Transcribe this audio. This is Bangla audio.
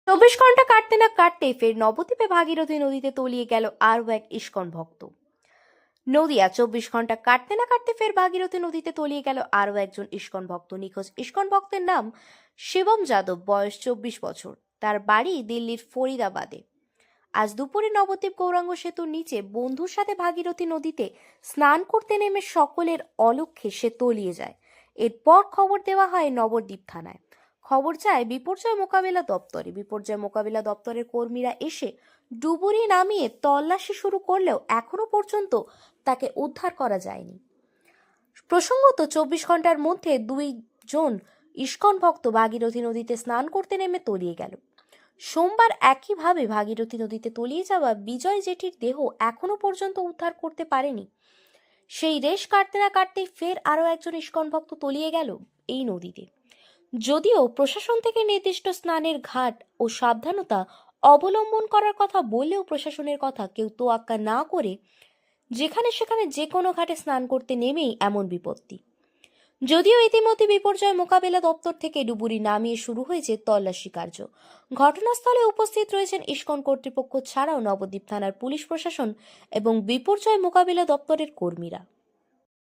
24 ঘন্টা কাটতে না কাটতে ফের নবদ্বীপে ভাগীরথী নদীতে তলিয়ে গেল আরও এক ইস্কন ভক্ত। নদিয়া 24 ঘন্টা কাটতে না কাটতে ফের ভাগীরথী নদীতে তলিয়ে গেল আরও একজন ইস্কন ভক্ত। নিখোঁজ ইস্কন ভক্তের নাম শিবম যাদব, বয়স 24 বছর। তার বাড়ি দিল্লির ফরিদাবাদে। আজ দুপুরে নবদ্বীপ গৌরাঙ্গ সেতুর নিচে বন্ধুর সাথে ভাগীরথী নদীতে স্নান করতে নেমে সকলের অলক্ষ্যে সে তলিয়ে যায়। এরপর খবর দেওয়া হয় নবদ্বীপ থানায়। খবর যায় বিপর্যয় মোকাবিলা দপ্তরে। বিপর্যয় মোকাবিলা দপ্তরের কর্মীরা এসে ডুবুরি নামিয়ে তল্লাশি শুরু করলেও এখনো পর্যন্ত তাকে উদ্ধার করা যায়নি। প্রসঙ্গত, 24 ঘন্টার মধ্যে 2 জন ইস্কন ভক্ত ভাগীরথী নদীতে স্নান করতে নেমে তলিয়ে গেল। সোমবার একইভাবে ভাগীরথী নদীতে তলিয়ে যাওয়া বিজয় জেঠির দেহ এখনো পর্যন্ত উদ্ধার করতে পারেনি। সেই রেশ কাটতে না কাটতেই ফের আরও একজন ইস্কন ভক্ত তলিয়ে গেল এই নদীতে। যদিও প্রশাসন থেকে নির্দিষ্ট স্নানের ঘাট ও সাবধানতা অবলম্বন করার কথা বললেও প্রশাসনের কথা কেউ তোয়াক্কা না করে যেখানে সেখানে যে কোনো ঘাটে স্নান করতে নেমেই এমন বিপত্তি। যদিও ইতিমধ্যে বিপর্যয় মোকাবিলা দপ্তর থেকে ডুবুরি নামিয়ে শুরু হয়েছে তল্লাশি কার্য। ঘটনাস্থলে উপস্থিত রয়েছেন ইস্কন কর্তৃপক্ষ ছাড়াও নবদ্বীপ থানার পুলিশ প্রশাসন এবং বিপর্যয় মোকাবিলা দপ্তরের কর্মীরা।